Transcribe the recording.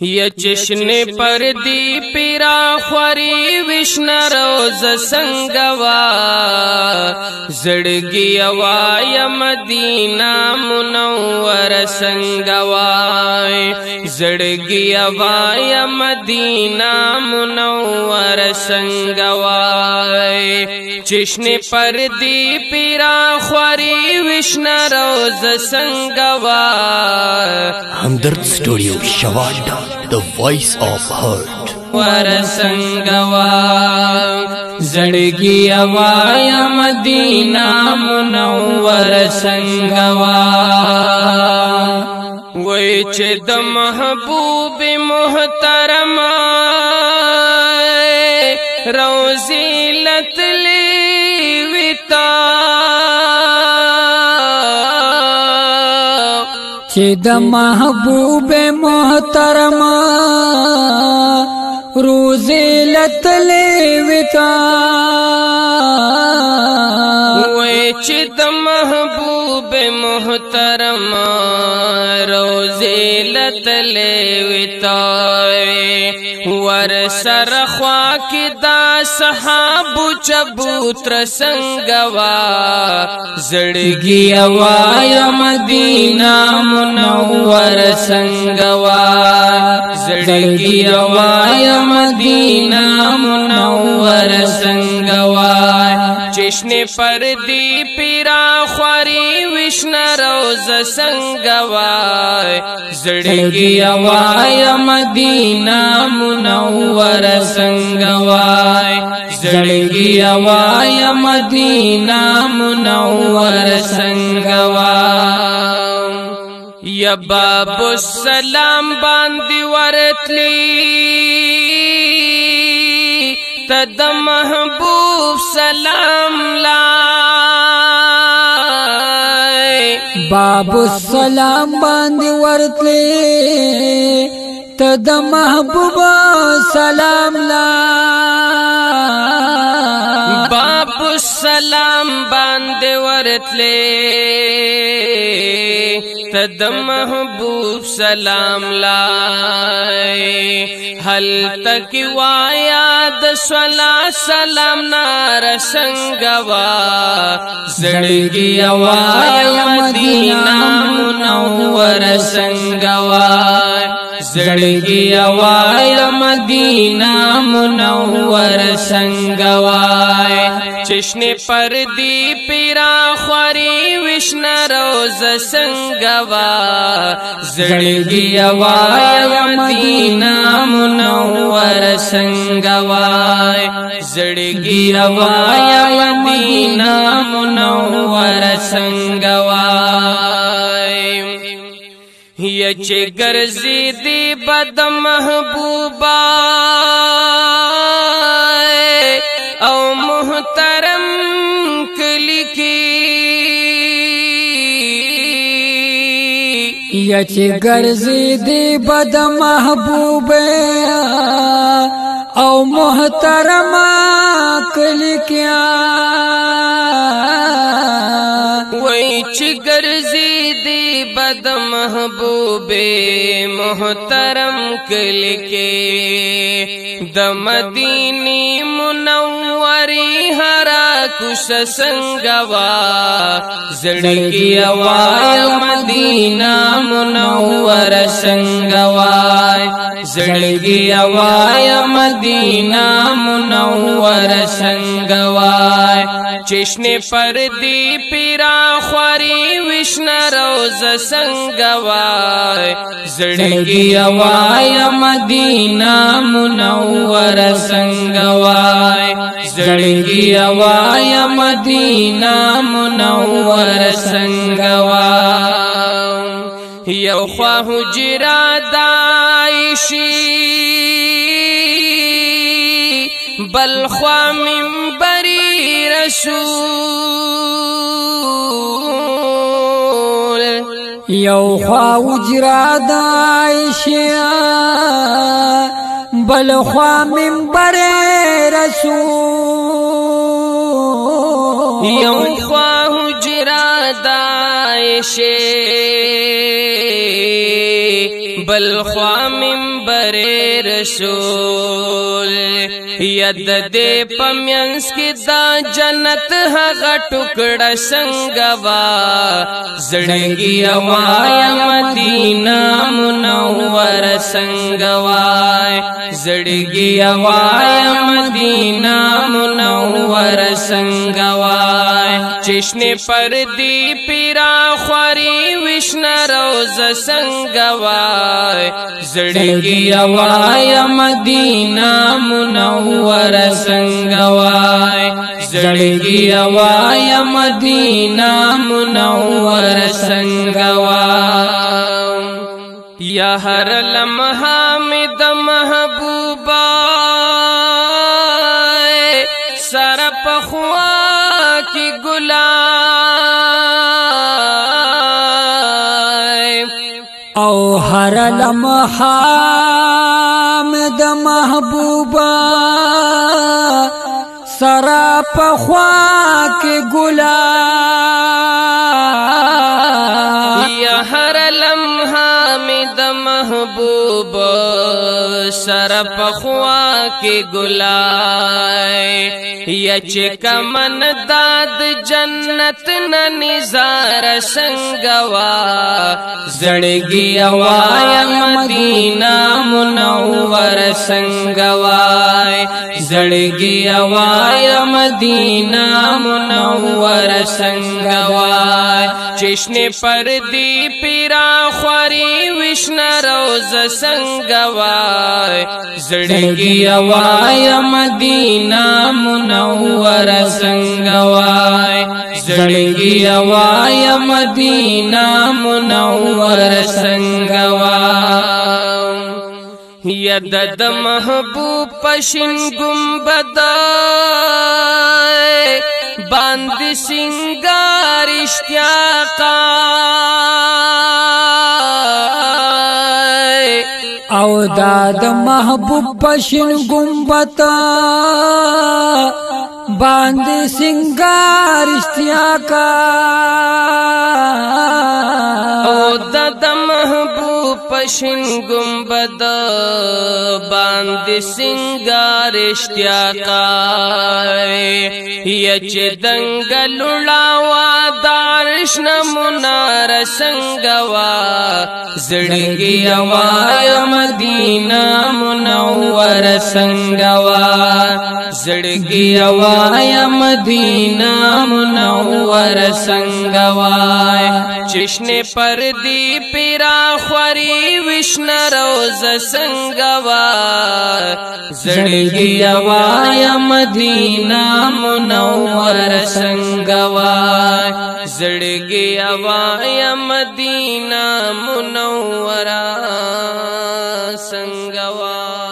या जश्न पर दी पीरा ख्वारी विष्णु रोज संगवा जड़गी अवाय मदीना मुनव्वर संगवा जड़गी अवाय मदीना मुनव्वर संगवा जश्न पर दी पीरा ख्वारी विष्णु रोज संगवा हमदर्द स्टूडियो शवाडा The voice of hurt वर संगवा जड़गी अवाय मदीना मुनव्वर संगवा वही चेद महबूब मोहतरमा रोज़ी लतली विता चेद महबूब मोहतरमा रोज़े लतले विता वे चेद महबूब मोहतरमा रोज़े लतले विता वर सरख्वा की दा सहाबु चबूत्र संगवा जड़गी अवाय मदीना मुनव्वर संगवा जड़गी अवाय मदीना मुनव्वर संगवा जश्न पर दी पीरा ख्वारी विष्णु रोज संगवा जड़गी अवाय मदीना मुनव्वर संगवा जड़गी अवाय मदीना मुनव्वर संगवा या बाबू सलाम बांदी वरतली तद महबूब सलाम लाए बाबू सलाम बांदी वरतले तद महबूबा सलाम लाए बाबू सलाम बांदे वरतले तद महबूब सलाम लाए हल तक वायाद सला सलाम नार संगवा जड़गी अवाय मदीना मुनव्वर संगवा जड़गी अवाय मदीना मुनव्वर संगवा चश्न पर दी पीरा ख्वारी विष्णु रोज संगवा जड़गी अवाय मदीना मुनव्वर संगवा जड़गी अवाय मदीना मुनव्वर संगवा ये गर्जी दी बद महबूबा औ मुहतरम लिखी यचे गर्जी दी बद महबूब औ मोहतरमा लिखिया वही गर्जी दी बद महबूबे मोहतरम लिखे दमदीनी मुनव्वरी हरा कुश संगवा जड़गी अवाय मदीना मुनव्वर संगवा जड़गी अवाय मदीना मुनव्वर संगवा चश्न पर दी पीरा ख्वारी विष्णु रोज संगवा जड़गी अवाय मदीना मुनव्वर संगवा जड़गी अवाय मदीना मुनव्वर संगवा यौ ख्वा हुजरा दाइशी बलख्वा मिंबरी रसूल यौ ख्वा उजरा दाइशिया बलख्वा मिंबर रसूल यौ ख्वा हुजरा दाइशे बलख्वा मिंबर منبر رسول ید دې پمینس کی دا جنت هغه ټوکړه څنګه وا زړګي وایا مدینه منور څنګه وای زړګي وایا مدینه منور څنګه وای چشنه پردی پیرا خوري وشنا روز څنګه وای زړګي وایا مدینه منور څنګه وای زړګي وایا مدینه منور څنګه وای یا هر لمحه می د محبوبا سر په خوا کی ګلای او هر لمحه می د محبوبا سر په خوا کی ګلای یا هر لمحه می د محبوب سر په خوا کی ګلای یا چې کمن داد جنت ن نظر څنګه وا زړګي وایا مدینه منور څنګه وای زړګي وایا مدینه منور څنګه وای چشنه پردی پیرا خوري وشنا روز څنګه وای زړګي وایا مدینه منور څنګه وای زړګي وایا مدینه منور څنګه وای ید د محبوب پشن گنبد باندې سنگار اشتیاقا او داد محبوب پشن گنبد باندې سنگار اشتیاقا او داد محبوب پشن گنبد باندې سنگار اشتیاقا یچ دنگل لاوا دارش نمونار څنګه وا زړګي وایا مدینه منور څنګه وا زړګي وایا مدینه منور څنګه وای چشنه پردی پیرا خوري وشنا روز څنګه وای زړګي وایا مدینه منور څنګه وای زړګي وایا مدینه منور څنګه وای